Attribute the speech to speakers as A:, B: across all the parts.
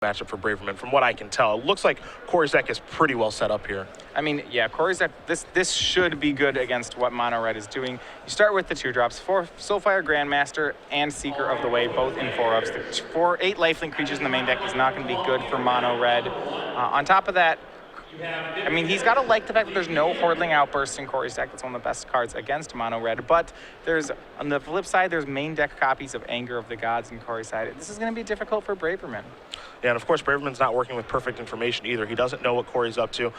A: matchup for Braverman from what I can tell. It looks like Corey's deck is pretty well set up here.
B: I mean, yeah, Corey's deck, this should be good against what Mono Red is doing. You start with the 2-drops, 4 Soulfire Grandmaster and Seeker of the Way, both in 4-ups. The 8 lifelink creatures in the main deck is not going to be good for Mono Red. On top of that, I mean, he's got to like the fact that there's no Hordling Outburst in Corey's deck. That's one of the best cards against Mono Red. But there's, on the flip side, there's main deck copies of Anger of the Gods in Corey's side. This is going to be difficult for Braverman.
A: Yeah, and of course, Braverman's not working with perfect information either. He doesn't know what Corey's up to.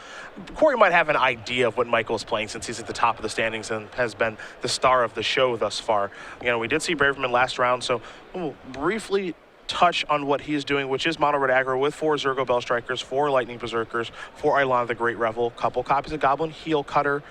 A: Corey might have an idea of what Michael's playing since he's at the top of the standings and has been the star of the show thus far. You know, we did see Braverman last round, so we'll briefly touch on what he's doing, which is Mono Red aggro with 4 Zergo Bell Strikers, 4 Lightning Berserkers, 4 Eidolon the Great Revel, couple copies of Goblin Heel Cutter,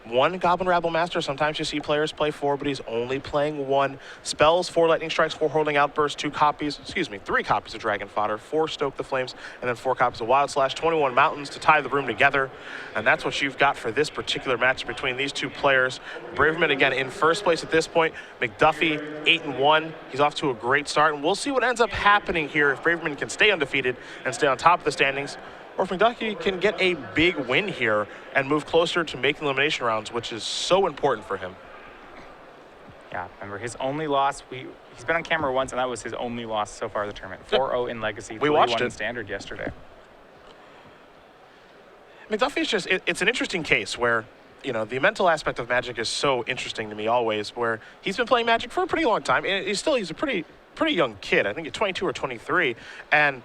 A: 1 Goblin Rabble Master. Sometimes you see players play 4, but he's only playing 1. Spells, 4 Lightning Strikes, 4 Hordling Outbursts, 3 copies of Dragon Fodder, 4 Stoke the Flames, and then 4 copies of Wild Slash, 21 Mountains to tie the room together. And that's what you've got for this particular match between these two players. Braverman, again, in first place at this point. McDuffie, 8-1. He's off to a great start, and we'll see what ends up happening here if Braverman can stay undefeated and stay on top of the standings, or if McDuffie can get a big win here and move closer to making elimination rounds, which is so important for him.
B: Yeah, remember his only loss, he's been on camera once, and that was his only loss so far in the tournament. 4-0 in Legacy,
A: we watched it
B: in Standard yesterday.
A: McDuffie's just, it's an interesting case where, you know, the mental aspect of Magic is so interesting to me always, where he's been playing Magic for a pretty long time, and he's a pretty young kid. I think he's 22 or 23, and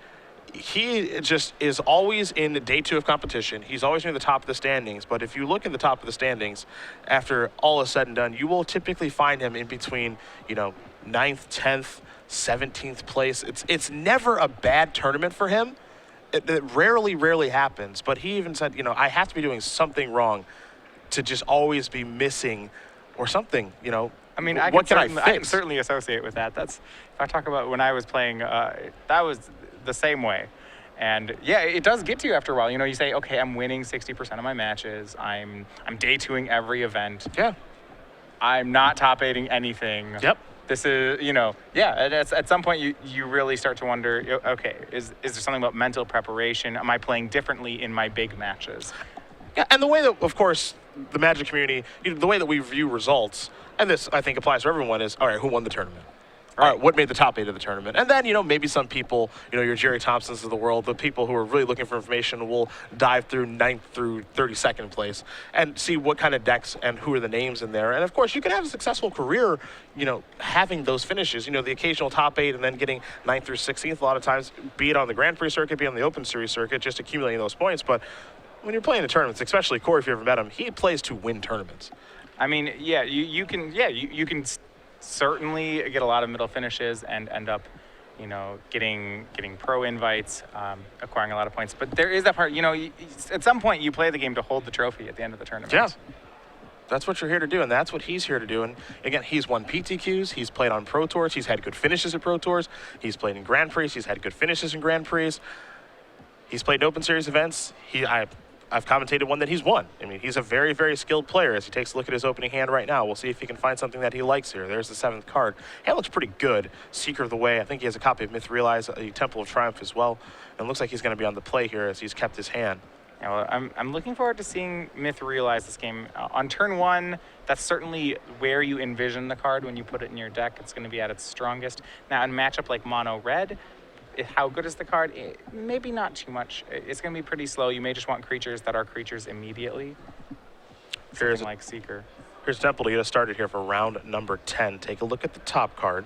A: he just is always in day 2 of competition. He's always near the top of the standings, but if you look at the top of the standings, after all is said and done, you will typically find him in between, you know, 9th, 10th, 17th place. It's never a bad tournament for him. It rarely happens, but he even said, you know, I have to be doing something wrong to just always be missing or something, you know.
B: I mean, I can certainly associate with that. That's, if I talk about when I was playing, that was the same way. And yeah, it does get to you after a while. You know, you say, okay, I'm winning 60% of my matches. I'm day 2ing every event.
A: Yeah.
B: I'm not top 8ing anything.
A: Yep.
B: This is, you know, yeah, at some point you really start to wonder, okay, is there something about mental preparation? Am I playing differently in my big matches?
A: Yeah, and the way that, of course, the Magic community, you know, the way that we view results, and this I think applies to everyone, is, all right, who won the tournament? All right, what made the top 8 of the tournament? And then, you know, maybe some people, you know, your Jerry Thompsons of the world, the people who are really looking for information will dive through 9th through 32nd place and see what kind of decks and who are the names in there. And of course, you can have a successful career, you know, having those finishes, you know, the occasional top 8 and then getting 9th through 16th a lot of times, be it on the Grand Prix circuit, be it on the Open Series circuit, just accumulating those points. But when you're playing the tournaments, especially Corey, if you ever met him, he plays to win tournaments.
B: I mean, yeah, you can certainly get a lot of middle finishes and end up, you know, getting pro invites, acquiring a lot of points. But there is that part, you know, at some point you play the game to hold the trophy at the end of the tournament.
A: Yeah. That's what you're here to do, and that's what he's here to do. And again, he's won PTQs, he's played on Pro Tours, he's had good finishes at Pro Tours, he's played in Grand Prix, he's had good finishes in Grand Prix. He's played in Open Series events. I've commentated one that he's won. I mean, he's a very, very skilled player. As he takes a look at his opening hand right now, we'll see if he can find something that he likes here. There's the 7th card. Hand looks pretty good. Seeker of the Way. I think he has a copy of Myth Realize, a Temple of Triumph as well. And it looks like he's going to be on the play here as he's kept his hand.
B: Yeah, well, I'm looking forward to seeing Myth Realize this game. On turn 1, that's certainly where you envision the card when you put it in your deck. It's going to be at its strongest. Now, in a matchup like Mono Red, how good is the card? Maybe not too much. It's going to be pretty slow. You may just want creatures that are creatures immediately. Something like Seeker.
A: Here's Temple to get us started here for round number 10. Take a look at the top card.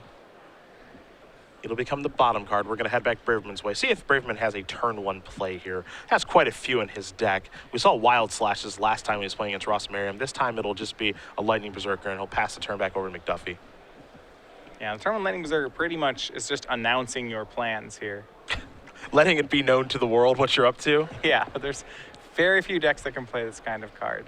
A: It'll become the bottom card. We're going to head back Braverman's way. See if Braverman has a turn 1 play here. Has quite a few in his deck. We saw Wild Slashes last time he was playing against Ross Merriam. This time it'll just be a Lightning Berserker, and he'll pass the turn back over to McDuffie.
B: Yeah, the turn 1 Lightning Berserker pretty much is just announcing your plans here.
A: Letting it be known to the world what you're up to?
B: Yeah, but there's very few decks that can play this kind of card.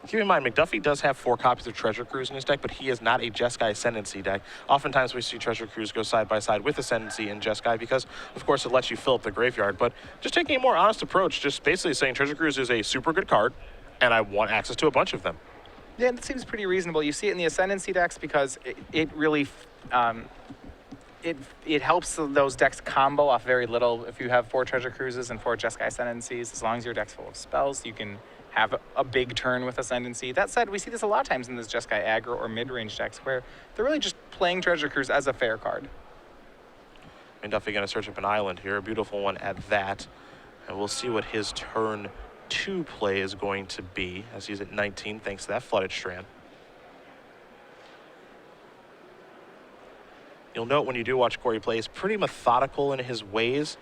A: Keep in mind, McDuffie does have 4 copies of Treasure Cruise in his deck, but he is not a Jeskai Ascendancy deck. Oftentimes we see Treasure Cruise go side by side with Ascendancy in Jeskai because, of course, it lets you fill up the graveyard. But just taking a more honest approach, just basically saying Treasure Cruise is a super good card, and I want access to a bunch of them.
B: Yeah, that seems pretty reasonable. You see it in the Ascendancy decks because it really it helps those decks combo off very little. If you have 4 Treasure Cruises and 4 Jeskai Ascendancies, as long as your deck's full of spells, you can have a big turn with Ascendancy. That said, we see this a lot of times in this Jeskai aggro or mid-range decks where they're really just playing Treasure Cruise as a fair card.
A: And Duffy going to search up an island here, a beautiful one at that. And we'll see what his turn 2 play is going to be, as he's at 19 thanks to that Flooded Strand. You'll note when you do watch Corey play, he's pretty methodical in his ways.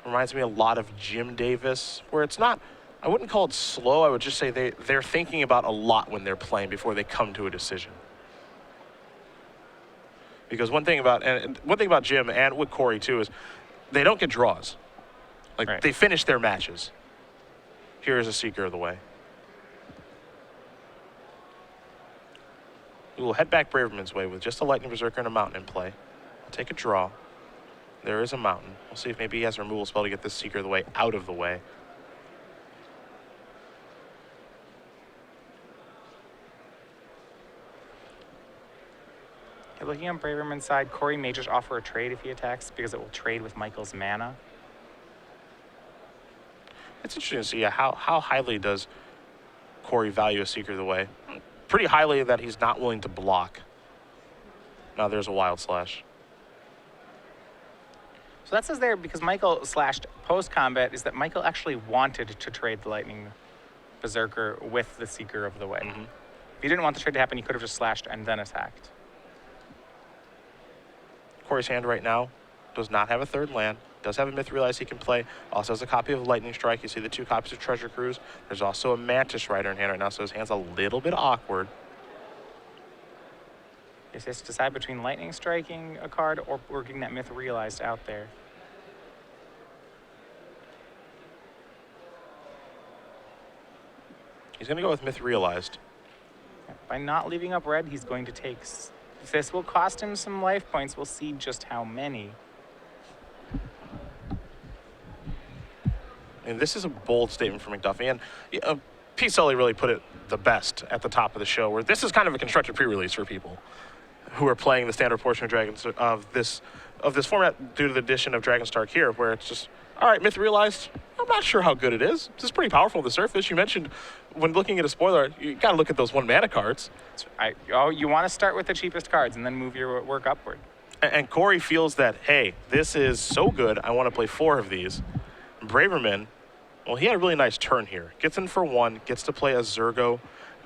A: Reminds me a lot of Jim Davis, where it's not, I wouldn't call it slow, I would just say they're thinking about a lot when they're playing before they come to a decision. Because one thing about Jim and with Corey too is they don't get draws. Like
B: Right.
A: They finish their matches. Here is a Seeker of the Way. We will head back Braverman's way with just a Lightning Berserker and a Mountain in play. I'll take a draw. There is a Mountain. We'll see if maybe he has a removal spell to get this Seeker of the Way out of the way.
B: Looking on Braverman's side, Corey may just offer a trade if he attacks because it will trade with Michael's mana.
A: It's interesting to see how highly does Corey value a Seeker of the Way. Pretty highly that he's not willing to block. Now there's a Wild Slash.
B: So that says there because Michael slashed post-combat is that Michael actually wanted to trade the Lightning Berserker with the Seeker of the Way.
A: Mm-hmm.
B: If he didn't want the trade to happen, he could have just slashed and then attacked.
A: Corey's hand right now does not have a 3rd land. Does have a Myth Realize he can play. Also has a copy of Lightning Strike. You see the 2 copies of Treasure Cruise. There's also a Mantis Rider in hand right now, so his hand's a little bit awkward.
B: He has to decide between Lightning Striking a card or working that Myth Realized out there.
A: He's going to go with Myth Realized.
B: By not leaving up red, he's going to take... This will cost him some life points. We'll see just how many.
A: And this is a bold statement from McDuffie. And Pete Sully really put it the best at the top of the show, where this is kind of a constructed pre-release for people who are playing the standard portion of this format due to the addition of Dragonstark here, where it's just, all right, Myth Realized, I'm not sure how good it is. This is pretty powerful on the surface. You mentioned when looking at a spoiler, you got to look at those 1 mana cards.
B: You want to start with the cheapest cards and then move your work upward.
A: And Corey feels that, hey, this is so good, I want to play 4 of these. Braverman, well, he had a really nice turn here. Gets in for 1, gets to play a Zergo,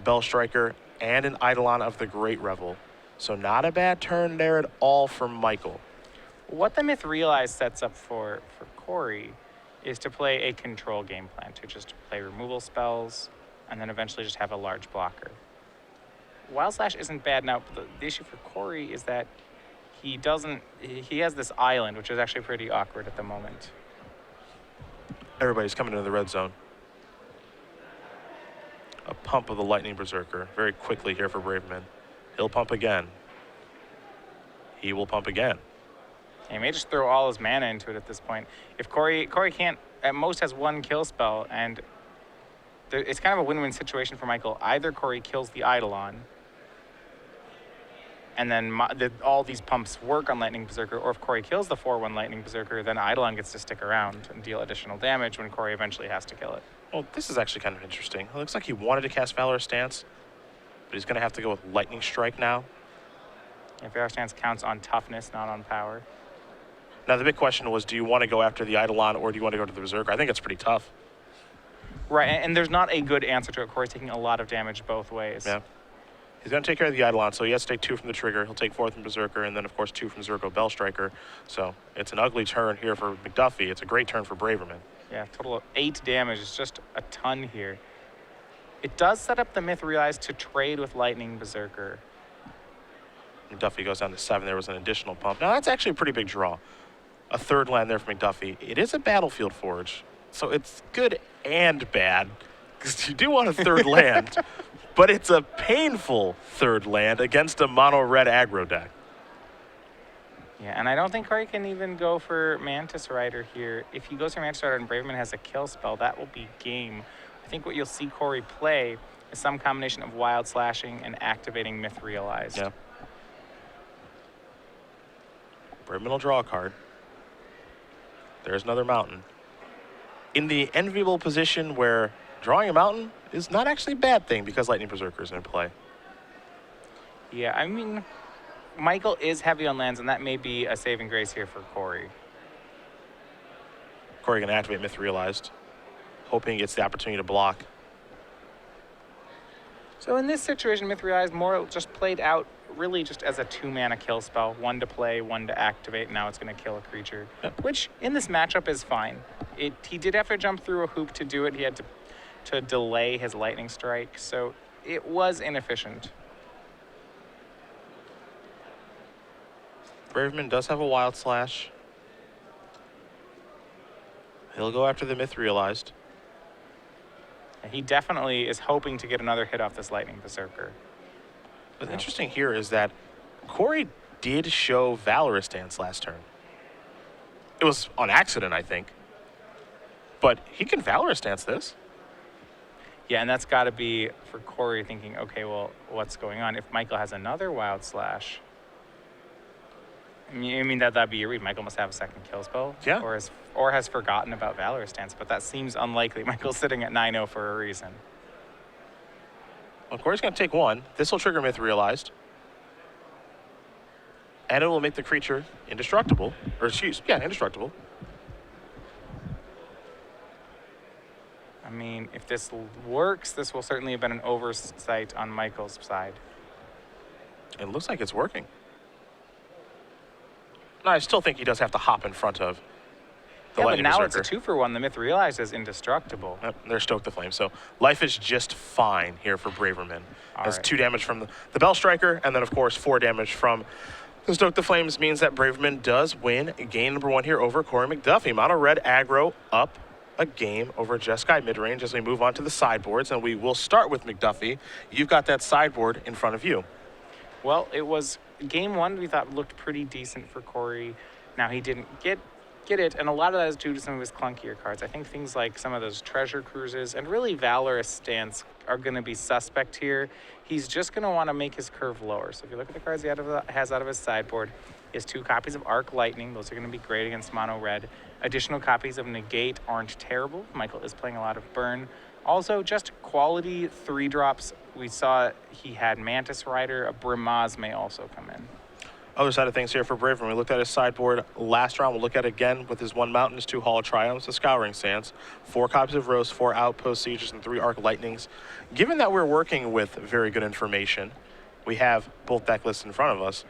A: Bellstriker, and an Eidolon of the Great Revel. So not a bad turn there at all for Michael.
B: What the Myth Realized sets up for Corey is to play a control game plan, to just play removal spells and then eventually just have a large blocker. Wild Slash isn't bad. Now, the issue for Corey is that he has this island, which is actually pretty awkward at the moment.
A: Everybody's coming into the red zone. A pump of the Lightning Berserker very quickly here for Braverman. He'll pump again. He will pump again.
B: He may just throw all his mana into it at this point. If Corey can't, at most has 1 kill spell, and it's kind of a win-win situation for Michael. Either Corey kills the Eidolon, and then all these pumps work on Lightning Berserker, or if Corey kills the 4/1 Lightning Berserker, then Eidolon gets to stick around and deal additional damage when Corey eventually has to kill it.
A: Well, this is actually kind of interesting. It looks like he wanted to cast Valorous Stance, but he's going to have to go with Lightning Strike now.
B: If Valorous Stance counts on toughness, not on power.
A: Now, the big question was, do you want to go after the Eidolon or do you want to go to the Berserker? I think it's pretty tough.
B: Right, and there's not a good answer to it. Corey's taking a lot of damage both ways.
A: Yeah. He's going to take care of the Eidolon, so he has to take 2 from the trigger. He'll take 4 from Berserker, and then, of course, 2 from Zergo Bellstriker. So it's an ugly turn here for McDuffie. It's a great turn for Braverman.
B: Yeah, total of 8 damage. It's just a ton here. It does set up the Myth Realized to trade with Lightning Berserker.
A: McDuffie goes down to 7. There was an additional pump. Now, that's actually a pretty big draw. A 3rd land there for McDuffie. It is a Battlefield Forge, so it's good and bad, because you do want a 3rd land, but it's a painful 3rd land against a mono-red aggro deck.
B: Yeah, and I don't think Corey can even go for Mantis Rider here. If he goes for Mantis Rider and Braverman has a kill spell, that will be game. I think what you'll see Corey play is some combination of Wild Slashing and activating Myth Realized.
A: Yeah. Braverman will draw a card. There's another mountain. In the enviable position where drawing a mountain is not actually a bad thing because Lightning Berserker is in play.
B: Yeah, I mean, Michael is heavy on lands, and that may be a saving grace here for Corey.
A: Corey going to activate Myth Realized, hoping he gets the opportunity to block.
B: So in this situation, Myth Realized more just played out really just as a 2-mana kill spell. 1 to play, 1 to activate, and now it's going to kill a creature.
A: Yep.
B: Which, in this matchup, is fine. He did have to jump through a hoop to do it. He had to delay his Lightning Strike, so it was inefficient.
A: Braverman does have a Wild Slash. He'll go after the Myth Realized.
B: And he definitely is hoping to get another hit off this Lightning Berserker.
A: What's interesting here is that Corey did show Valorous Dance last turn. It was on accident, I think. But he can Valorous Dance this.
B: Yeah, and that's got to be for Corey thinking, okay, well, what's going on? If Michael has another Wild Slash, I mean that'd be your read. Michael must have a second kill spell.
A: Yeah.
B: Or has forgotten about Valorous Dance, but that seems unlikely. Michael's sitting at 9-0 for a reason.
A: Well, Corey's going to take 1. This will trigger Myth Realized. And it will make the creature indestructible. Indestructible.
B: I mean, if this works, this will certainly have been an oversight on Michael's side.
A: It looks like it's working. No, I still think he does have to hop in front of the
B: Yeah, but
A: Lightning
B: now
A: Berserker.
B: it's a 2-for-1. The Myth Realized is indestructible.
A: Yep, they're Stoke the Flame. So life is just fine here for Braverman. Has
B: right.
A: 2 damage from the Bell Striker, and then, of course, 4 damage from the Stoke the Flames means that Braverman does win game number 1 here over Corey McDuffie. Mono Red aggro up a game over Jeskai midrange as we move on to the sideboards, and we will start with McDuffie. You've got that sideboard in front of you.
B: Well, it was game 1 we thought looked pretty decent for Corey. Now he didn't get it, and a lot of that is due to some of his clunkier cards. I think things like some of those Treasure Cruises and really Valorous Stance are going to be suspect here. He's just going to want to make his curve lower. So if you look at the cards he has out of his sideboard, he has 2 copies of Arc Lightning. Those are going to be great against Mono Red. Additional copies of Negate aren't terrible. Michael is playing a lot of Burn. Also, just quality 3-drops. We saw he had Mantis Rider. A Brimaz may also come in.
A: Other side of things here for Braverman. We looked at his sideboard last round. We'll look at it again with his 1 Mountain, his 2 Hall of Triumphs, a Scouring Sands, 4 copies of Rose, 4 Outpost Sieges, and 3 Arc Lightnings. Given that we're working with very good information, we have both deck lists in front of us.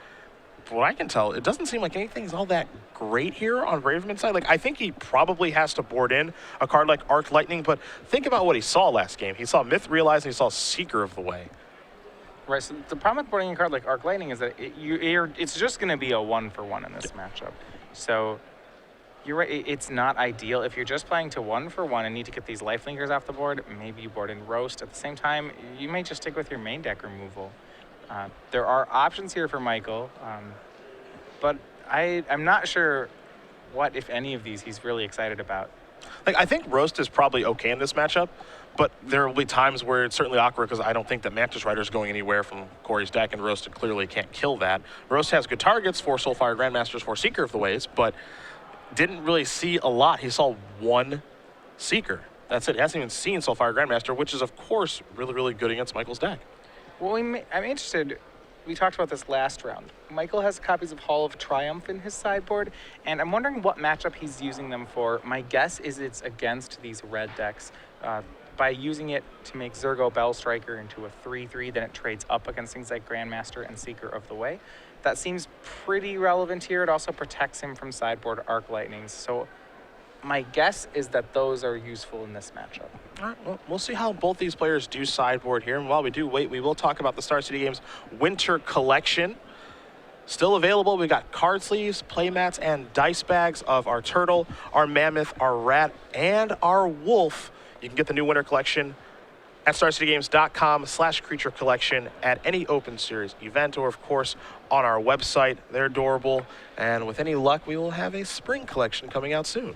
A: From what I can tell, it doesn't seem like anything's all that great here on Braverman's side. Like, I think he probably has to board in a card like Arc Lightning, but think about what he saw last game. He saw Myth Realized, and he saw Seeker of the Way.
B: Right, so the problem with boarding a card like Arc Lightning is that it's just going to be a 1-for-1 in this matchup. So you're right, it's not ideal. If you're just playing to 1-for-1 and need to get these Lifelinkers off the board, maybe you board in Roast. At the same time, you may just stick with your main deck removal. There are options here for Michael, but I'm not sure what, if any of these, he's really excited about.
A: Like, I think Roast is probably okay in this matchup, but there will be times where it's certainly awkward because I don't think that Mantis Rider is going anywhere from Corey's deck, and Roast clearly can't kill that. Roast has good targets for Soulfire Grandmasters, for Seeker of the Ways, but didn't really see a lot. He saw 1 Seeker. That's it. He hasn't even seen Soulfire Grandmaster, which is, of course, really, really good against Michael's deck.
B: Well, I'm interested. We talked about this last round. Michael has copies of Hall of Triumph in his sideboard, and I'm wondering what matchup he's using them for. My guess is it's against these red decks. By using it to make Zergo Bell Striker into a 3/3, then it trades up against things like Grandmaster and Seeker of the Way. That seems pretty relevant here. It also protects him from sideboard Arc Lightnings. So my guess is that those are useful in this matchup.
A: All right, well, we'll see how both these players do sideboard here. And while we do wait, we will talk about the Star City Games Winter Collection. Still available. We've got card sleeves, playmats, and dice bags of our turtle, our mammoth, our rat, and our wolf. You can get the new Winter Collection at StarCityGames.com/creature collection at any Open Series event, or of course on our website. They're adorable, and with any luck, we will have a spring collection coming out soon.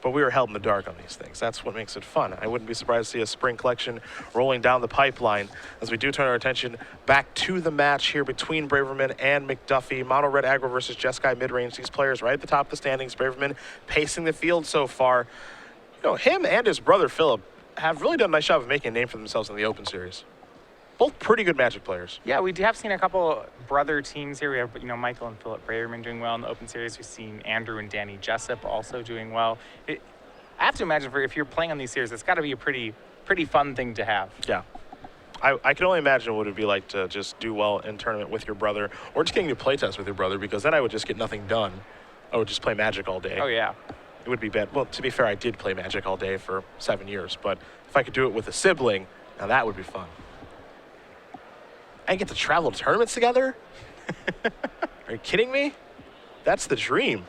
A: but we were held in the dark on these things. That's what makes it fun. I wouldn't be surprised to see a spring collection rolling down the pipeline as we do turn our attention back to the match here between Braverman and McDuffie. Mono Red Aggro versus Jeskai Midrange. These players right at the top of the standings. Braverman pacing the field so far. You know, him and his brother Philip have really done a nice job of making a name for themselves in the Open Series. Both pretty good Magic players.
B: Yeah, we have seen a couple brother teams here. We have, Michael and Philip Braverman doing well in the Open Series. We've seen Andrew and Danny Jessup also doing well. I have to imagine if you're playing on these series, it's got to be a pretty fun thing to have.
A: Yeah. I can only imagine what it would be like to just do well in tournament with your brother, or just getting to play test with your brother, because then I would just get nothing done. I would just play Magic all day.
B: Oh, yeah.
A: It would be bad. Well, to be fair, I did play Magic all day for 7 years, but if I could do it with a sibling, now that would be fun. I get to travel to tournaments together? Are you kidding me? That's the dream.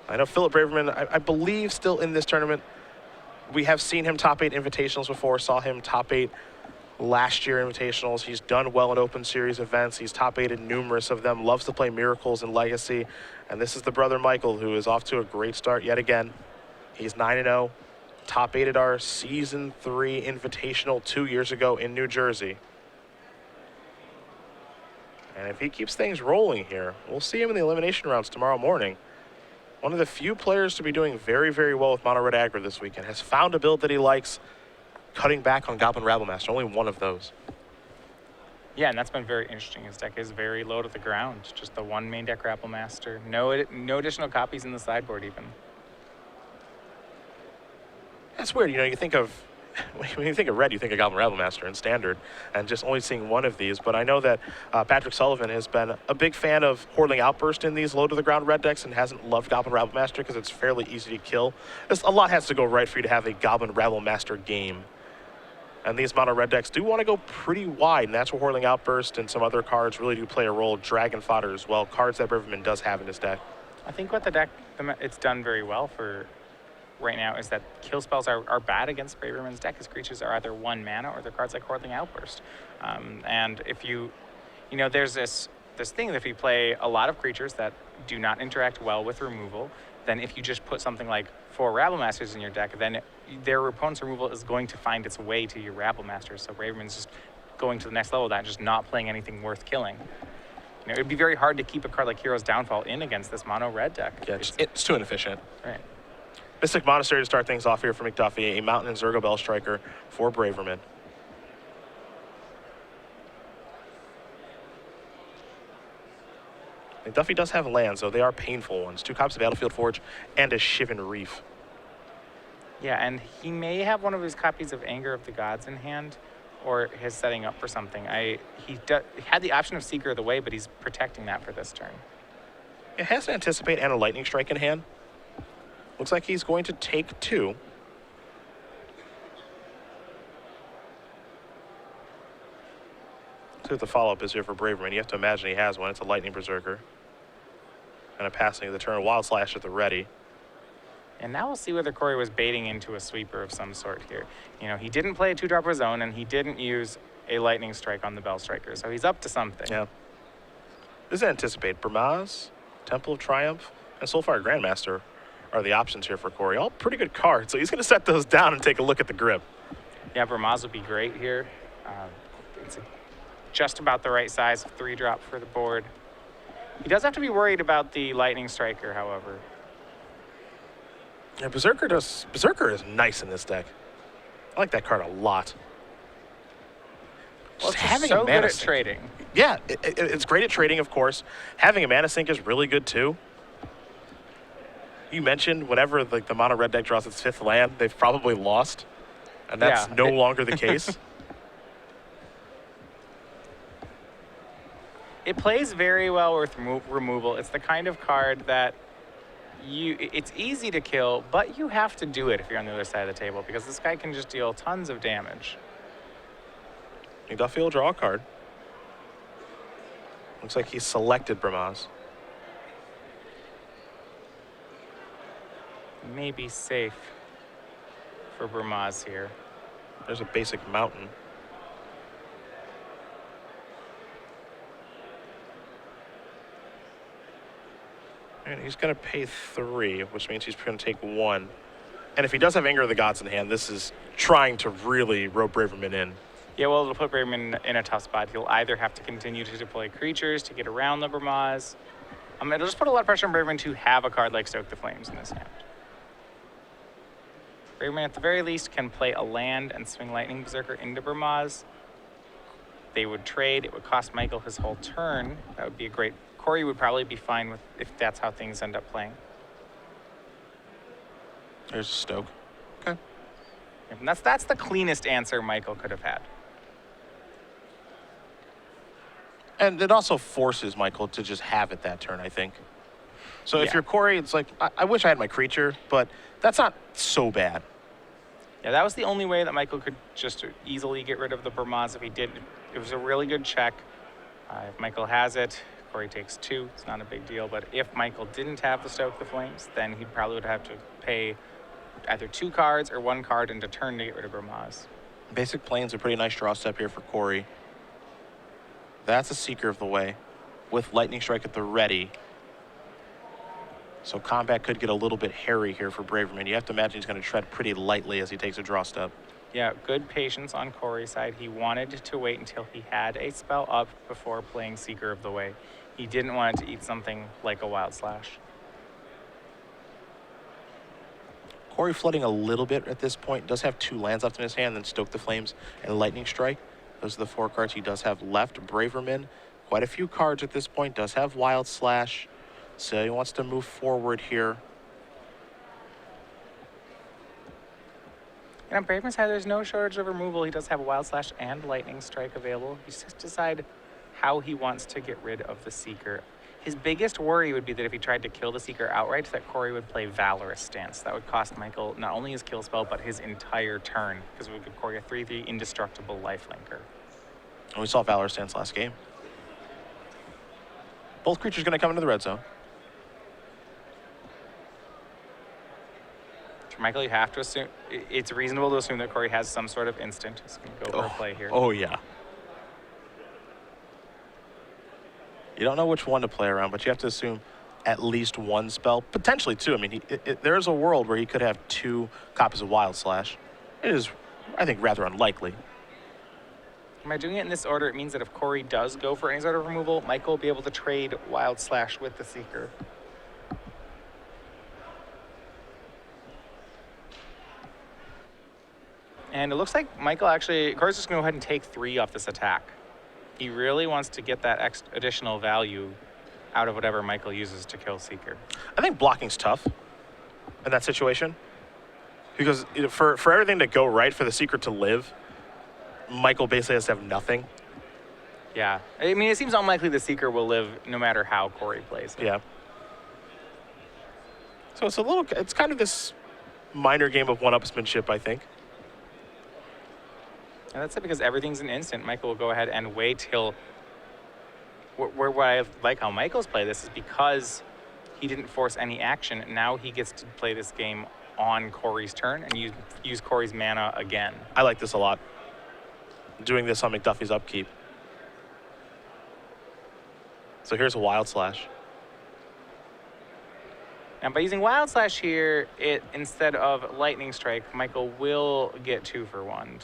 A: I know Philip Braverman, I believe, still in this tournament. We have seen him top 8 invitationals before, saw him top 8 last year invitationals. He's done well in Open Series events. He's top 8 in numerous of them, loves to play Miracles and Legacy. And this is the brother Michael, who is off to a great start yet again. He's 9-0. Top 8 at our Season 3 Invitational 2 years ago in New Jersey. And if he keeps things rolling here, we'll see him in the elimination rounds tomorrow morning. One of the few players to be doing very, very well with Mono Red Aggro this weekend. Has found a build that he likes, cutting back on Goblin Rabblemaster. Only one of those.
B: Yeah, and that's been very interesting. His deck is very low to the ground. Just the one main deck Rabblemaster. No additional copies in the sideboard even.
A: That's weird. You think of, when you think of red, you think of Goblin Rabblemaster in Standard, and just only seeing one of these. But I know that Patrick Sullivan has been a big fan of Hordeling Outburst in these low-to-the-ground red decks and hasn't loved Goblin Rabblemaster because it's fairly easy to kill. A lot has to go right for you to have a Goblin Rabblemaster game. And these mono red decks do want to go pretty wide, and that's where Hordeling Outburst and some other cards really do play a role. Dragon Fodder as well, cards that Braverman does have in his deck.
B: I think what the deck, it's done very well for right now is that kill spells are bad against Braverman's deck. His creatures are either 1 mana or they're cards like Hordeling Outburst. And if there's this thing that if you play a lot of creatures that do not interact well with removal, then if you just put something like 4 Rabblmasters in your deck, then their opponent's removal is going to find its way to your Rabblmasters. So Braverman's just going to the next level of that and just not playing anything worth killing. It'd be very hard to keep a card like Hero's Downfall in against this mono red deck.
A: Yeah, it's too inefficient.
B: Right.
A: Mystic Monastery to start things off here for McDuffie, a Mountain and Zergo Bell Striker for Braverman. McDuffie does have lands, though they are painful ones. 2 copies of Battlefield Forge and a Shivan Reef.
B: Yeah, and he may have one of his copies of Anger of the Gods in hand, or his setting up for something. He had the option of Seeker of the Way, but he's protecting that for this turn.
A: It has to Anticipate and a Lightning Strike in hand. Looks like he's going to take 2. See what the follow-up is here for Braverman. You have to imagine he has one. It's a Lightning Berserker. And a passing of the turn. Wild Slash at the ready.
B: And now we'll see whether Corey was baiting into a sweeper of some sort here. He didn't play a 2-drop of his own, and he didn't use a Lightning Strike on the Bell Striker, so he's up to something.
A: Yeah. This is Anticipate. Bramaz, Temple of Triumph, and Soulfire Grandmaster are the options here for Corey. All pretty good cards, so he's going to set those down and take a look at the grip.
B: Yeah, Bramaz would be great here. It's just about the right size 3-drop for the board. He does have to be worried about the Lightning Striker, however.
A: Yeah, Berserker is nice in this deck. I like that card a lot.
B: Well, it's having so good at trading.
A: Yeah, it's great at trading, of course. Having a mana sink is really good too. You mentioned whenever the mono red deck draws its 5th land, they've probably lost, and that's no longer the case.
B: It plays very well with removal. It's the kind of card that it's easy to kill, but you have to do it if you're on the other side of the table, because this guy can just deal tons of damage.
A: McDuffie will draw a card. Looks like he selected Bramaz.
B: Maybe safe for Bramaz here.
A: There's a basic mountain. And he's going to pay 3, which means he's going to take 1. And if he does have Anger of the Gods in hand, this is trying to really rope Braverman in.
B: Yeah, well, it'll put Braverman in a tough spot. He'll either have to continue to deploy creatures to get around the Bramaz. It'll just put a lot of pressure on Braverman to have a card like Stoke the Flames in his hand. Braverman, at the very least, can play a land and swing Lightning Berserker into Bramaz. They would trade. It would cost Michael his whole turn. That would be a great... Corey would probably be fine with if that's how things end up playing.
A: There's a Stoke. Okay.
B: And that's the cleanest answer Michael could have had.
A: And it also forces Michael to just have it that turn, I think. So if
B: Yeah.
A: you're Corey, it's like, I wish I had my creature, but that's not so bad.
B: Yeah, that was the only way that Michael could just easily get rid of the Bramaz if he did. It was a really good check. If Michael has it, Corey takes 2. It's not a big deal. But if Michael didn't have the Stoke the Flames, then he probably would have to pay either 2 cards or 1 card into turn to get rid of Bramaz.
A: Basic Plane's a pretty nice draw step here for Corey. That's a Seeker of the Way with Lightning Strike at the ready. So combat could get a little bit hairy here for Braverman. You have to imagine he's going to tread pretty lightly as he takes a draw step.
B: Yeah, good patience on Corey's side. He wanted to wait until he had a spell up before playing Seeker of the Way. He didn't want it to eat something like a Wild Slash.
A: Corey flooding a little bit at this point. Does have 2 lands left in his hand, then Stoke the Flames and Lightning Strike. Those are the 4 cards he does have left. Braverman, quite a few cards at this point, does have Wild Slash. So he wants to move forward here.
B: And on Braverman's side, there's no shortage of removal. He does have Wild Slash and Lightning Strike available. He just has to decide how he wants to get rid of the Seeker. His biggest worry would be that if he tried to kill the Seeker outright, that Corey would play Valorous Stance. That would cost Michael not only his kill spell, but his entire turn, because it would give Corey a 3/3 indestructible lifelinker.
A: And we saw Valorous Stance last game. Both creatures going to come into the red zone.
B: For Michael, you have to assume, it's reasonable to assume that Corey has some sort of instant. He's going to go for a play here.
A: Oh, yeah. You don't know which one to play around, but you have to assume at least 1 spell, potentially 2. I mean, there's a world where he could have 2 copies of Wild Slash. It is, I think, rather unlikely.
B: By doing it in this order, it means that if Corey does go for any sort of removal, Michael will be able to trade Wild Slash with the Seeker. And it looks like Michael actually, Corey's just going to go ahead and take 3 off this attack. He really wants to get that additional value out of whatever Michael uses to kill Seeker.
A: I think blocking's tough in that situation. Because for everything to go right, for the Seeker to live, Michael basically has to have nothing.
B: Yeah. I mean, it seems unlikely the Seeker will live no matter how Corey plays it.
A: Yeah. So it's kind of this minor game of one-upsmanship, I think.
B: And that's it, because everything's an instant. Michael will go ahead and wait till... Where I like how Michael's play this is because he didn't force any action. Now he gets to play this game on Corey's turn and use Corey's mana again.
A: I like this a lot. Doing this on McDuffie's upkeep. So here's a Wild Slash.
B: And by using Wild Slash here, instead of Lightning Strike, Michael will get 2 for 1.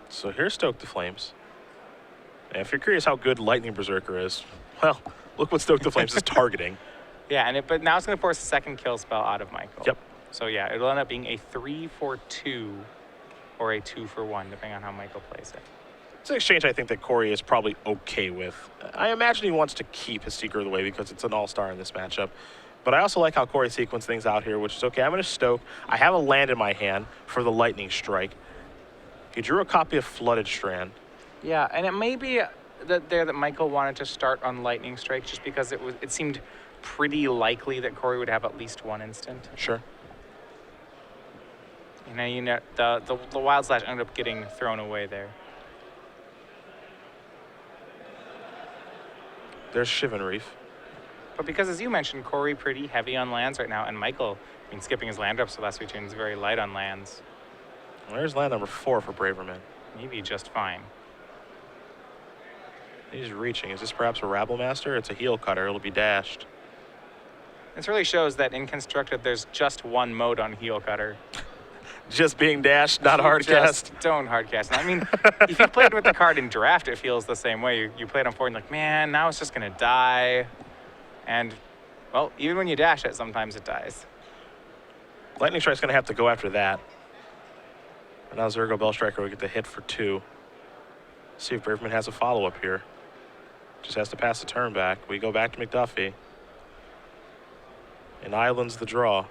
A: So here's Stoke the Flames. And if you're curious how good Lightning Berserker is, well, look what Stoke the Flames is targeting.
B: Yeah, but now it's going to force a second kill spell out of Michael.
A: Yep.
B: So yeah, it'll end up being a 3 for 2 or a 2 for 1, depending on how Michael plays it.
A: It's an exchange I think that Corey is probably okay with. I imagine he wants to keep his Seeker of the Way because it's an all-star in this matchup. But I also like how Corey sequenced things out here, which is, okay, I'm going to Stoke. I have a land in my hand for the Lightning Strike. He drew a copy of Flooded Strand.
B: Yeah, and it may be that Michael wanted to start on Lightning Strike just because it seemed pretty likely that Corey would have at least 1 instant.
A: Sure.
B: The Wild Slash ended up getting thrown away there.
A: There's Shivan Reef.
B: But because, as you mentioned, Corey pretty heavy on lands right now, and Michael, skipping his land drops the last 2 turns, very light on lands.
A: Well, there's land number 4 for Braverman.
B: Maybe just fine.
A: He's reaching. Is this perhaps a Rabble Master? It's a heel cutter. It'll be dashed.
B: This really shows that in Constructed, there's just one mode on heel cutter.
A: Just being dashed, not hard
B: Just
A: cast.
B: don't hard cast. I mean, if you played with the card in draft, it feels the same way. You play it on 4 and you're like, man, now it's just going to die. And, well, even when you dash it, sometimes it dies.
A: Lightning Strike's going to have to go after that. And now Zergo Bellstriker will get the hit for 2. See if Braverman has a follow-up here. Just has to pass the turn back. We go back to McDuffie. And Island's the draw.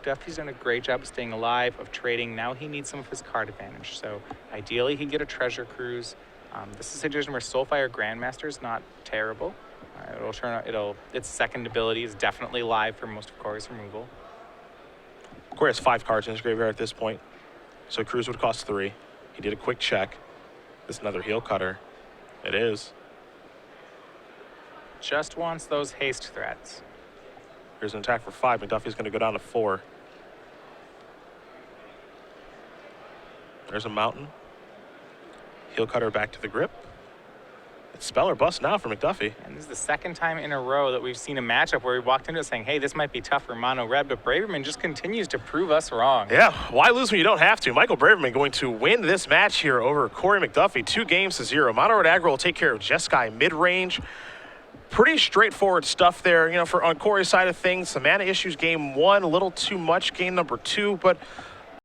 B: Duffy's done a great job of staying alive, of trading. Now he needs some of his card advantage. So ideally, he'd get a Treasure Cruise. This is a situation where Soulfire Grandmaster is not terrible. It'll turn out. Its second ability is definitely live for most of Corey's removal.
A: Corey has 5 cards in his graveyard at this point, so Cruise would cost 3. He did a quick check. This is another heel cutter. It is.
B: Just wants those haste threats.
A: Here's an attack for 5. McDuffie's going to go down to 4. There's a mountain. Heel cutter back to the grip. It's spell or bust now for McDuffie.
B: And this is the second time in a row that we've seen a matchup where we walked into it saying, hey, this might be tough for Mono Red, but Braverman just continues to prove us wrong.
A: Yeah, why lose when you don't have to? Michael Braverman going to win this match here over Corey McDuffie, 2-0. Mono Red Aggro will take care of Jeskai mid-range. Pretty straightforward stuff there, you know, for on Corey's side of things. The mana issues game 1, a little too much game number 2, but